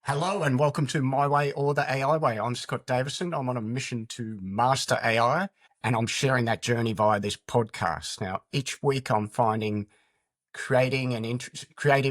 Hello and welcome to My Way or the AI Way. I'm Scott Davison. I'm on a mission to master AI and I'm sharing that journey via this podcast. Now, each week I'm finding creative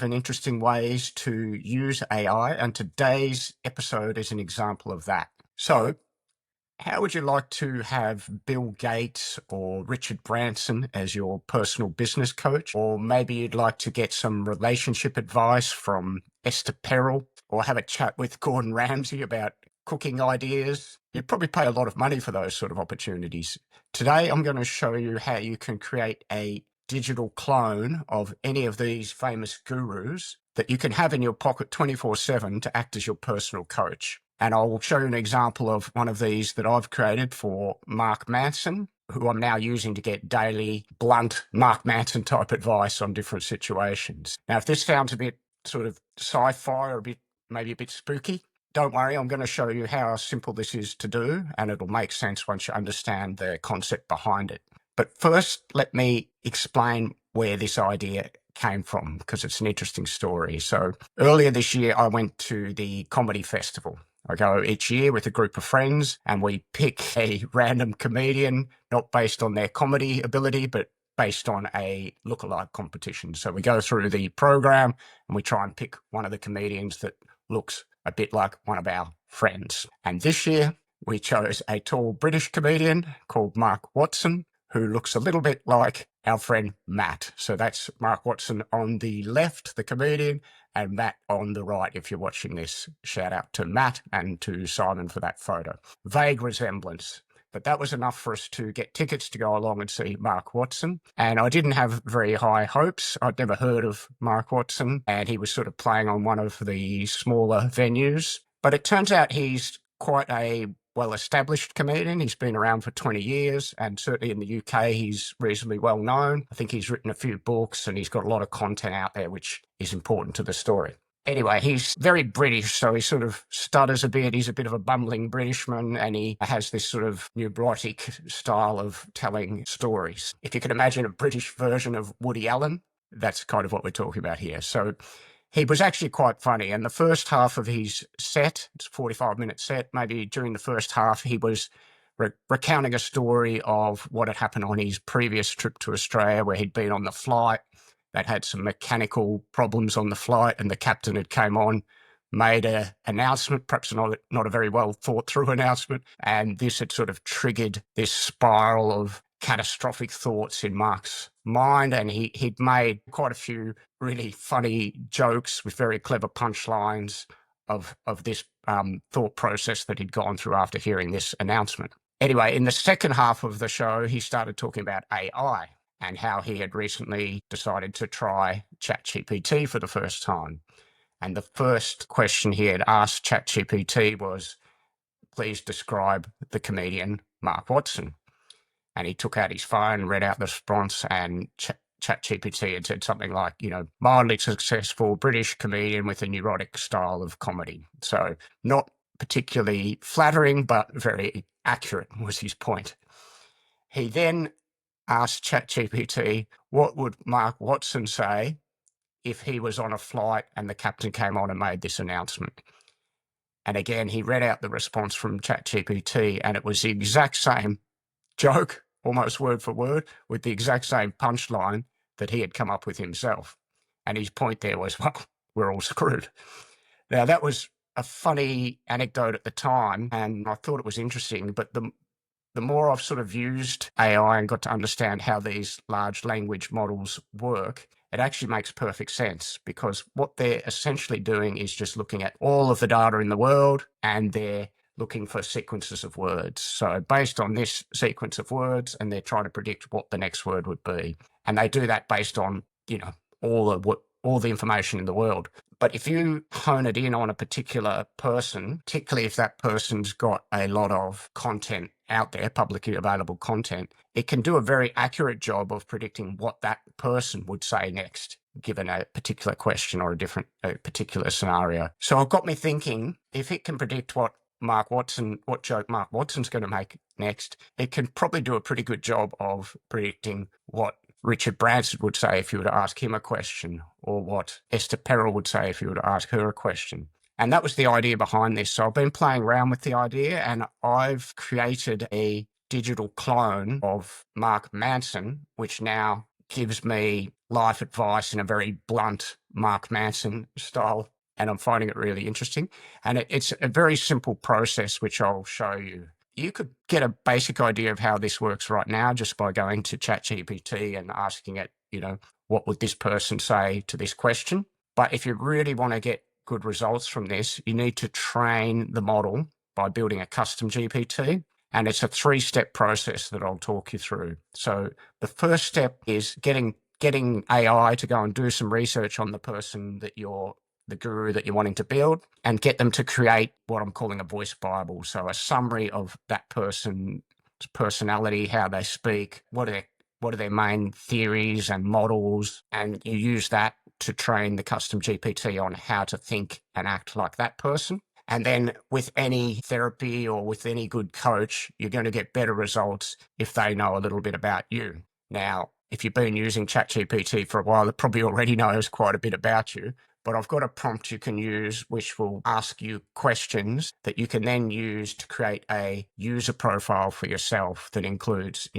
and interesting ways to use AI, and today's episode is an example of that. So, how would you like to have Bill Gates or Richard Branson as your personal business coach? Or maybe you'd like to get some relationship advice from Esther Perel, or have a chat with Gordon Ramsay about cooking ideas. You'd probably pay a lot of money for those sort of opportunities. Today, I'm going to show you how you can create a digital clone of any of these famous gurus that you can have in your pocket 24/7 to act as your personal coach. And I will show you an example of one of these that I've created for Mark Manson, who I'm now using to get daily, blunt Mark Manson type advice on different situations. Now, if this sounds a bit sort of sci-fi or maybe a bit spooky, don't worry, I'm going to show you how simple this is to do, and it'll make sense once you understand the concept behind it. But first, let me explain where this idea came from, because it's an interesting story. So earlier this year, I went to the comedy festival. I go each year with a group of friends and we pick a random comedian, not based on their comedy ability, but based on a lookalike competition. So we go through the program and we try and pick one of the comedians that looks a bit like one of our friends. And this year we chose a tall British comedian called Mark Watson, who looks a little bit like our friend Matt. So that's Mark Watson on the left, the comedian, and Matt on the right. If you're watching this, shout out to Matt and to Simon for that photo. Vague resemblance, but that was enough for us to get tickets to go along and see Mark Watson. And I didn't have very high hopes. I'd never heard of Mark Watson, and he was sort of playing on one of the smaller venues. But it turns out he's quite a well-established comedian. He's been around for 20 years, and certainly in the UK, he's reasonably well known. I think he's written a few books and he's got a lot of content out there, which is important to the story. Anyway, he's very British, so he sort of stutters a bit. He's a bit of a bumbling Britishman, and he has this sort of neurotic style of telling stories. If you can imagine a British version of Woody Allen, that's kind of what we're talking about here. So he was actually quite funny. And the first half of his set, it's a 45-minute set, maybe during the first half, he was recounting a story of what had happened on his previous trip to Australia, where he'd been on the flight. They'd had some mechanical problems on the flight, and the captain had came on, made an announcement, perhaps not a very well thought through announcement. And this had sort of triggered this spiral of catastrophic thoughts in Mark's mind. And he'd made quite a few really funny jokes with very clever punchlines of this thought process that he'd gone through after hearing this announcement. Anyway, in the second half of the show, he started talking about AI and how he had recently decided to try ChatGPT for the first time. And the first question he had asked ChatGPT was, please describe the comedian Mark Watson. And he took out his phone, read out the response, and ChatGPT had said something like, mildly successful British comedian with a neurotic style of comedy. So not particularly flattering, but very accurate was his point. He then asked ChatGPT, what would Mark Watson say if he was on a flight and the captain came on and made this announcement? And again, he read out the response from ChatGPT, and it was the exact same joke, almost word for word, with the exact same punchline that he had come up with himself. And his point there was, well, we're all screwed. Now, that was a funny anecdote at the time, and I thought it was interesting, but the more I've sort of used AI and got to understand how these large language models work, it actually makes perfect sense, because what they're essentially doing is just looking at all of the data in the world, and they're looking for sequences of words. So based on this sequence of words, and they're trying to predict what the next word would be. And they do that based on, all the information in the world. But if you hone it in on a particular person, particularly if that person's got a lot of content out there, publicly available content, it can do a very accurate job of predicting what that person would say next, given a particular question or a particular scenario. So it got me thinking, if it can predict what joke Mark Watson's going to make next, it can probably do a pretty good job of predicting what Richard Branson would say if you were to ask him a question, or what Esther Perel would say if you were to ask her a question. And that was the idea behind this. So I've been playing around with the idea, and I've created a digital clone of Mark Manson, which now gives me life advice in a very blunt Mark Manson style. And I'm finding it really interesting. And it's a very simple process, which I'll show you. You could get a basic idea of how this works right now just by going to ChatGPT and asking it, what would this person say to this question? But if you really want to get good results from this, you need to train the model by building a custom GPT. And it's a 3-step process that I'll talk you through. So the first step is getting AI to go and do some research on the person that the guru that you're wanting to build, and get them to create what I'm calling a voice Bible. So a summary of that person's personality, how they speak, what are their main theories and models, and you use that to train the custom GPT on how to think and act like that person. And then with any therapy or with any good coach, you're going to get better results if they know a little bit about you. Now, if you've been using ChatGPT for a while, it probably already knows quite a bit about you. But I've got a prompt you can use which will ask you questions that you can then use to create a user profile for yourself that includes,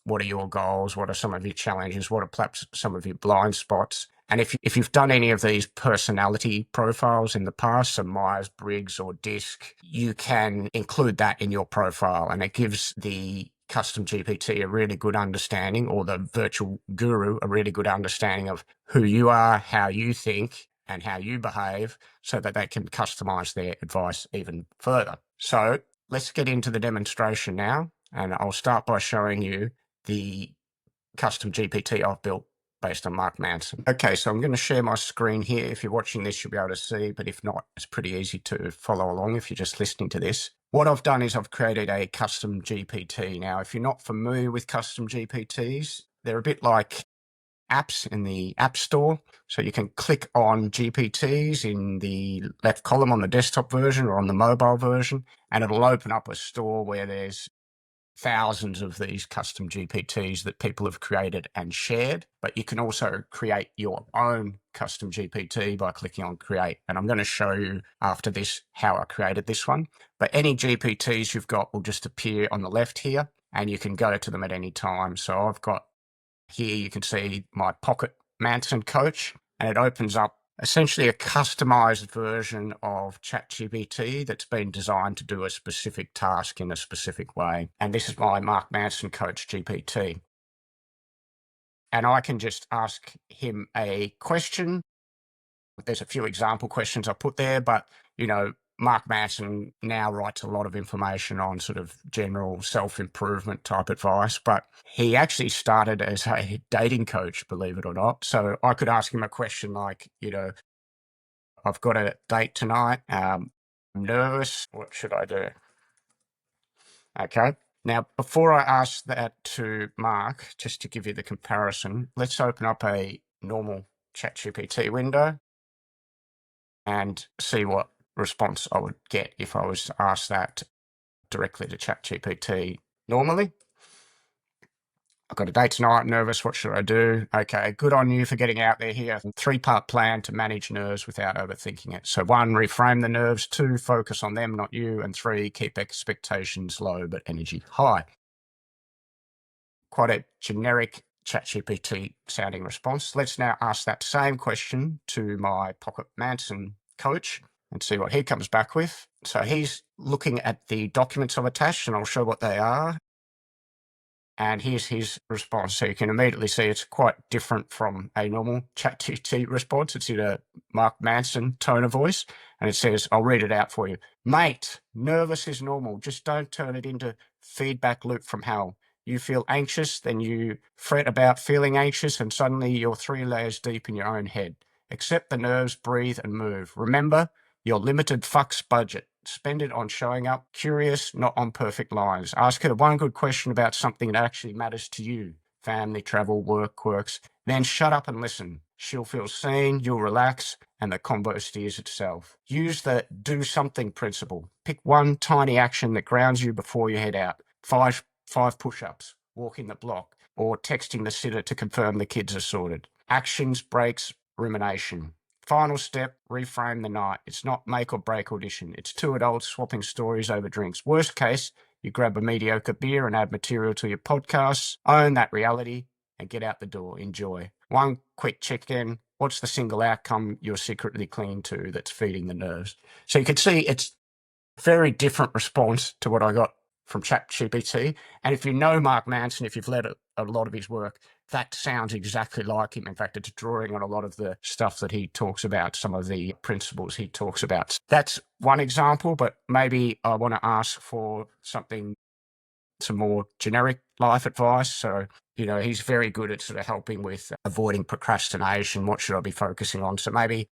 what are your goals? What are some of your challenges? What are perhaps some of your blind spots? And if you've done any of these personality profiles in the past, so Myers-Briggs or DISC, you can include that in your profile, and it gives the custom GPT a really good understanding, or the virtual guru a really good understanding of who you are, how you think, and how you behave, so that they can customize their advice even further. So let's get into the demonstration now, and I'll start by showing you the custom GPT I've built based on Mark Manson. Okay, so I'm going to share my screen here. If you're watching this, you'll be able to see, but if not, it's pretty easy to follow along if you're just listening to this. What I've done is I've created a custom GPT. Now, if you're not familiar with custom GPTs, they're a bit like apps in the App Store. So you can click on GPTs in the left column on the desktop version or on the mobile version, and it'll open up a store where there's thousands of these custom GPTs that people have created and shared, but you can also create your own custom GPT by clicking on create. And I'm going to show you after this how I created this one. But any GPTs you've got will just appear on the left here, and you can go to them at any time. So I've got here, you can see my Pocket Manson Coach, and it opens up essentially a customized version of ChatGPT that's been designed to do a specific task in a specific way. And this is my Mark Manson Coach GPT. And I can just ask him a question. There's a few example questions I put there, but, Mark Manson now writes a lot of information on sort of general self-improvement type advice, but he actually started as a dating coach, believe it or not. So I could ask him a question like, I've got a date tonight. I'm nervous. What should I do? Okay. Now, before I ask that to Mark, just to give you the comparison, let's open up a normal ChatGPT window and see what response I would get if I was to ask that directly to ChatGPT normally. I've got a date tonight, nervous, what should I do? Okay, good on you for getting out there here. 3-part plan to manage nerves without overthinking it. So 1, reframe the nerves. 2, focus on them, not you. And 3, keep expectations low but energy high. Quite a generic ChatGPT sounding response. Let's now ask that same question to my Pocket Manson coach and see what he comes back with. So he's looking at the documents I've attached, and I'll show what they are. And here's his response. So you can immediately see it's quite different from a normal ChatGPT response. It's in a Mark Manson tone of voice. And it says, I'll read it out for you. Mate, nervous is normal. Just don't turn it into feedback loop from hell. You feel anxious, then you fret about feeling anxious, and suddenly you're 3 layers deep in your own head. Accept the nerves, breathe, and move. Remember your limited fucks budget. Spend it on showing up curious, not on perfect lines. Ask her one good question about something that actually matters to you. Family, travel, work, quirks. Then shut up and listen. She'll feel seen, you'll relax, and the combo steers itself. Use the do something principle. Pick one tiny action that grounds you before you head out. Five push-ups, walking the block, or texting the sitter to confirm the kids are sorted. Actions, breaks, rumination. Final step, reframe the night. It's not make or break audition. It's two adults swapping stories over drinks. Worst case, you grab a mediocre beer and add material to your podcasts, own that reality, and get out the door. Enjoy. One quick check-in. What's the single outcome you're secretly clinging to that's feeding the nerves? So you can see it's very different response to what I got from ChatGPT. And if you know Mark Manson, if you've read a lot of his work, that sounds exactly like him. In fact, it's drawing on a lot of the stuff that he talks about, some of the principles he talks about. That's one example, but maybe I want to ask for some more generic life advice. So, he's very good at sort of helping with avoiding procrastination. What should I be focusing on? So maybe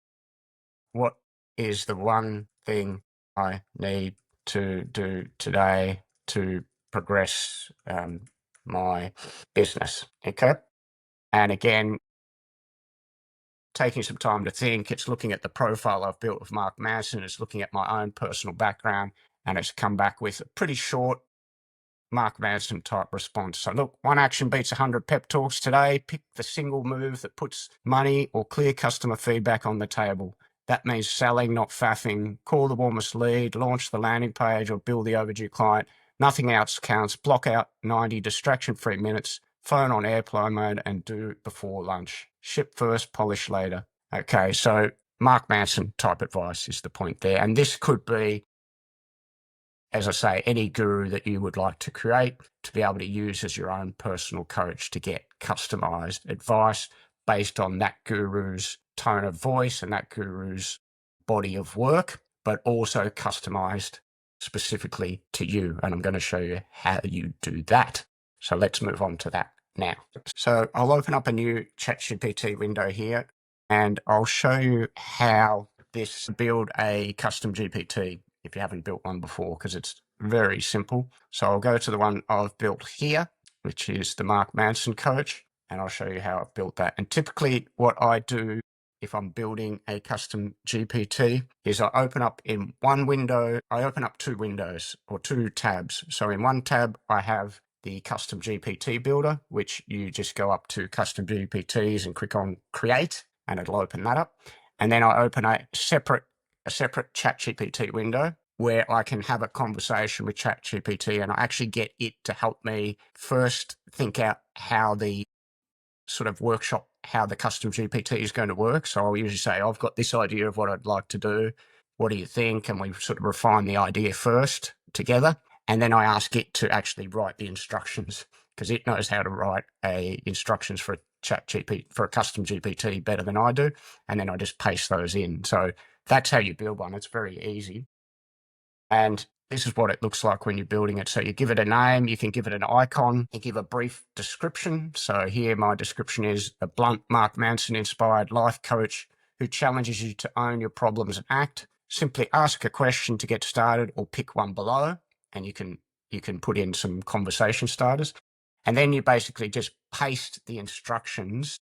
what is the one thing I need to do today to progress my business? Okay. And again, taking some time to think, it's looking at the profile I've built of Mark Manson, it's looking at my own personal background, and it's come back with a pretty short Mark Manson type response. So look, one action beats 100 pep talks today. Pick the single move that puts money or clear customer feedback on the table. That means selling, not faffing. Call the warmest lead, launch the landing page, or build the overdue client. Nothing else counts. Block out 90 distraction-free minutes. Phone on airplane mode and do it before lunch. Ship first, polish later. Okay, so Mark Manson type advice is the point there. And this could be, as I say, any guru that you would like to create to be able to use as your own personal coach to get customized advice based on that guru's tone of voice and that guru's body of work, but also customized specifically to you. And I'm going to show you how you do that. So let's move on to that now. So I'll open up a new ChatGPT window here and I'll show you how this build a custom GPT if you haven't built one before, because it's very simple. So I'll go to the one I've built here, which is the Mark Manson coach, and I'll show you how I've built that. And typically what I do if I'm building a custom GPT is I open up in one window, I open up two windows or two tabs. So in one tab, I have the custom GPT builder, which you just go up to custom GPTs and click on create, and it'll open that up. And then I open a separate ChatGPT window where I can have a conversation with ChatGPT and I actually get it to help me first think out how the sort of workshop, how the custom GPT is going to work. So I'll usually say, I've got this idea of what I'd like to do. What do you think? And we sort of refine the idea first together. And then I ask it to actually write the instructions because it knows how to write instructions for a custom GPT better than I do. And then I just paste those in. So that's how you build one. It's very easy. And this is what it looks like when you're building it. So you give it a name, you can give it an icon, you give a brief description. So here my description is a blunt Mark Manson inspired life coach who challenges you to own your problems and act. Simply ask a question to get started or pick one below and you can put in some conversation starters. And then you basically just paste the instructions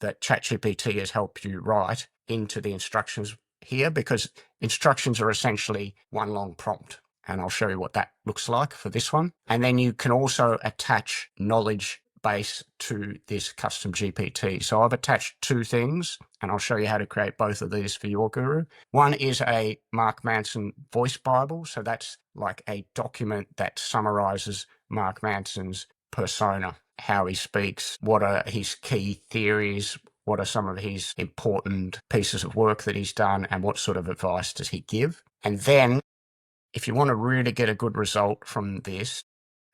that ChatGPT has helped you write into the instructions here, because instructions are essentially one long prompt. And I'll show you what that looks like for this one. And then you can also attach knowledge base to this custom GPT. So I've attached two things, and I'll show you how to create both of these for your guru. One is a Mark Manson voice Bible. So that's like a document that summarizes Mark Manson's persona, how he speaks, what are his key theories, what are some of his important pieces of work that he's done, and what sort of advice does he give. And then if you want to really get a good result from this,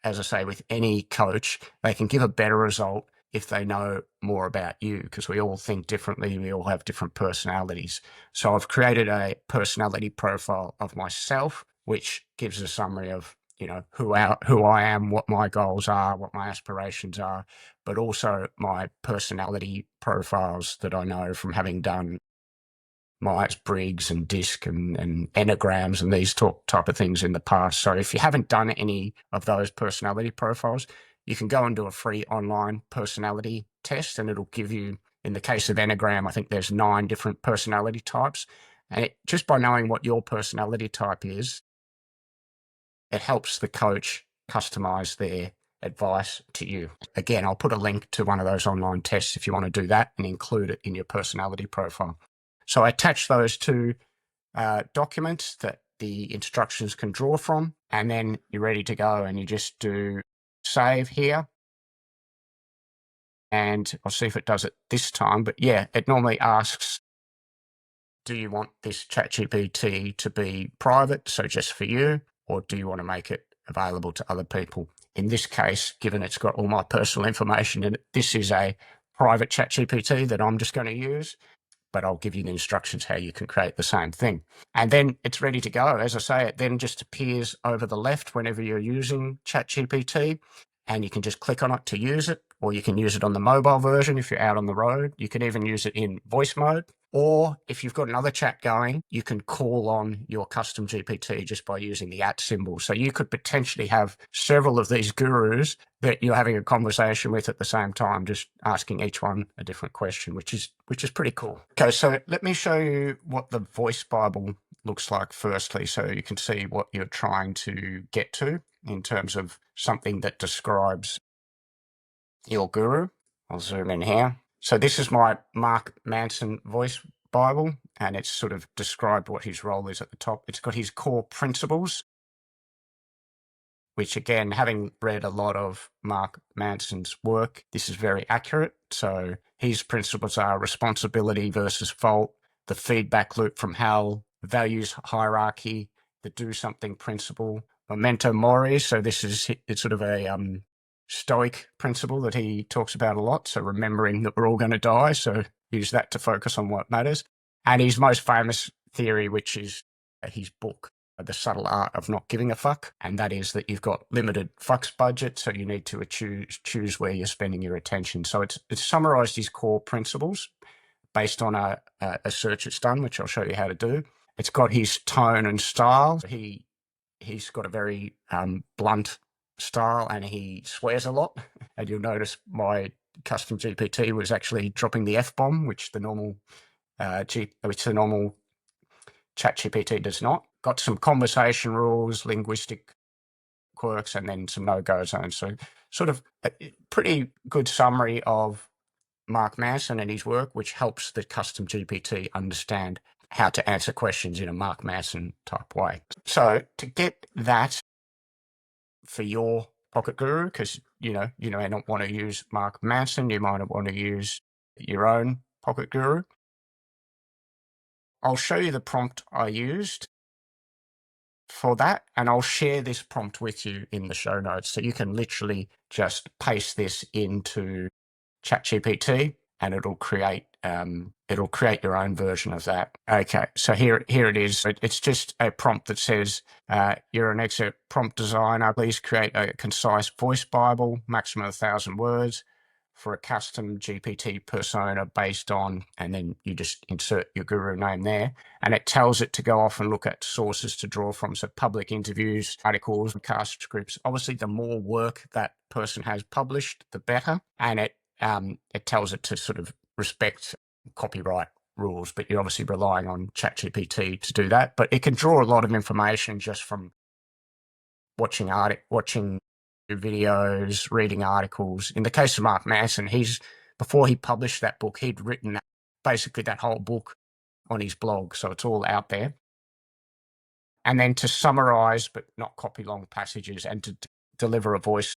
as I say, with any coach, they can give a better result if they know more about you, because we all think differently. We all have different personalities. So I've created a personality profile of myself, which gives a summary of who I am, what my goals are, what my aspirations are, but also my personality profiles that I know from having done Myers-Briggs and DISC and enneagrams and these type of things in the past. So if you haven't done any of those personality profiles, you can go and do a free online personality test, and it'll give you, in the case of enneagram, I think there's 9 different personality types. And just by knowing what your personality type is, it helps the coach customize their advice to you. Again, I'll put a link to one of those online tests if you want to do that and include it in your personality profile. So I attach those two documents that the instructions can draw from, and then you're ready to go, and you just do save here. And I'll see if it does it this time. But yeah, it normally asks, do you want this ChatGPT to be private, so just for you, or do you want to make it available to other people? In this case, given it's got all my personal information in it, this is a private ChatGPT that I'm just going to use, but I'll give you the instructions how you can create the same thing. And then it's ready to go. As I say, it then just appears over the left whenever you're using ChatGPT, and you can just click on it to use it, or you can use it on the mobile version if you're out on the road. You can even use it in voice mode. Or if you've got another chat going, you can call on your custom GPT just by using the @ symbol. So you could potentially have several of these gurus that you're having a conversation with at the same time, just asking each one a different question, which is pretty cool. Okay, so let me show you what the voice Bible looks like firstly, so you can see what you're trying to get to in terms of something that describes your guru. I'll zoom in here. So this is my Mark Manson voice Bible, and it's sort of described what his role is at the top. It's got his core principles, which again, having read a lot of Mark Manson's work, this is very accurate. So his principles are responsibility versus fault, the feedback loop from hell, values hierarchy, the do something principle, memento mori. So this is, it's sort of a stoic principle that he talks about a lot. So remembering that we're all going to die. So use that to focus on what matters. And his most famous theory, which is his book, The Subtle Art of Not Giving a Fuck, and that is that you've got limited fucks budget, so you need to choose where you're spending your attention. So it's summarized his core principles based on a search it's done, which I'll show you how to do. It's got his tone and style. He's got a very blunt style, and he swears a lot. And you'll notice my custom GPT was actually dropping the F-bomb, which the normal ChatGPT does not. Got some conversation rules, linguistic quirks, and then some no-go zones. So sort of a pretty good summary of Mark Manson and his work, which helps the custom GPT understand how to answer questions in a Mark Manson type way. So to get that for your pocket guru, because you may not want to use Mark Manson, you might want to use your own pocket guru. I'll show you the prompt I used for that, and I'll share this prompt with you in the show notes, so you can literally just paste this into ChatGPT and it'll create your own version of that. Okay, so here it is. It's just a prompt that says, you're an expert prompt designer, please create a concise voice Bible, maximum 1,000 words, for a custom GPT persona based on, and then you just insert your guru name there, and it tells it to go off and look at sources to draw from, so public interviews, articles, cast scripts. Obviously, the more work that person has published, the better, and it tells it to sort of respect copyright rules, but you're obviously relying on ChatGPT to do that. But it can draw a lot of information just from watching videos, reading articles. In the case of Mark Manson, before he published that book, he'd written basically that whole book on his blog, so it's all out there. And then to summarize, but not copy long passages, and to deliver a voice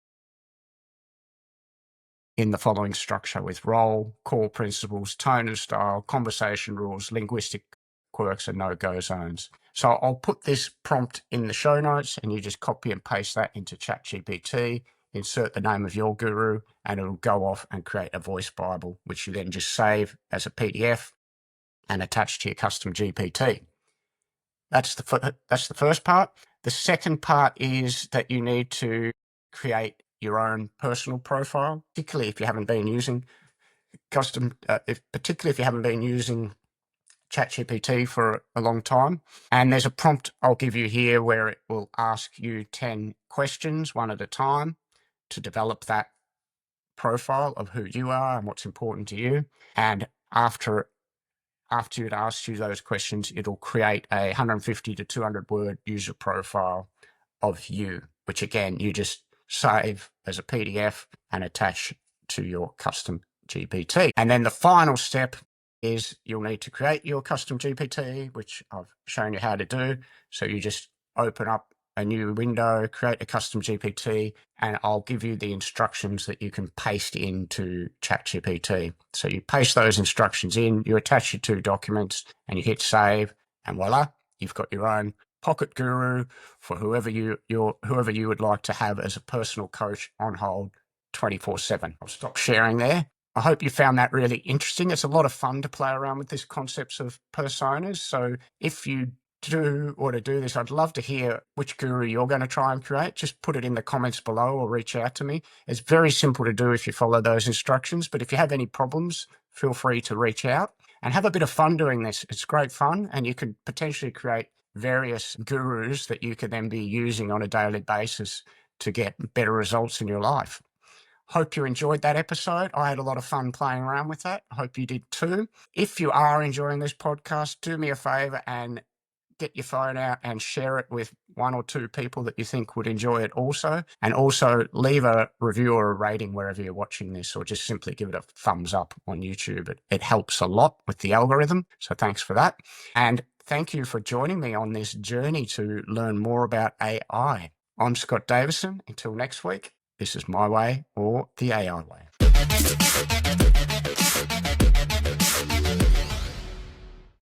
in the following structure with role, core principles, tone and style, conversation rules, linguistic quirks, and no-go zones. So I'll put this prompt in the show notes, and you just copy and paste that into ChatGPT, insert the name of your guru, and it'll go off and create a voice Bible, which you then just save as a PDF and attach to your custom GPT. That's the first part. The second part is that you need to create your own personal profile, particularly if you haven't been using ChatGPT for a long time. And there's a prompt I'll give you here where it will ask you 10 questions, one at a time, to develop that profile of who you are and what's important to you. And after it asks you those questions, it'll create a 150 to 200 word user profile of you, which again, you just save as a PDF and attach to your custom GPT. And then the final step is you'll need to create your custom GPT, which I've shown you how to do. So you just open up a new window, create a custom GPT, and I'll give you the instructions that you can paste into ChatGPT. So you paste those instructions in, you attach your 2 documents, and you hit save, and voila, you've got your own pocket guru for whoever you would like to have as a personal coach on hold 24/7. I'll stop sharing there. I hope you found that really interesting. It's a lot of fun to play around with these concepts of personas. So if you do want to do this, I'd love to hear which guru you're going to try and create. Just put it in the comments below or reach out to me. It's very simple to do if you follow those instructions. But if you have any problems, feel free to reach out and have a bit of fun doing this. It's great fun, and you could potentially create various gurus that you could then be using on a daily basis to get better results in your life. Hope you enjoyed that episode. I had a lot of fun playing around with that. I hope you did too. If you are enjoying this podcast, do me a favor and get your phone out and share it with 1 or 2 people that you think would enjoy it also. And also leave a review or a rating wherever you're watching this, or just simply give it a thumbs up on YouTube. It helps a lot with the algorithm. So thanks for that. And thank you for joining me on this journey to learn more about AI. I'm Scott Davison. Until next week, this is my way or the AI way.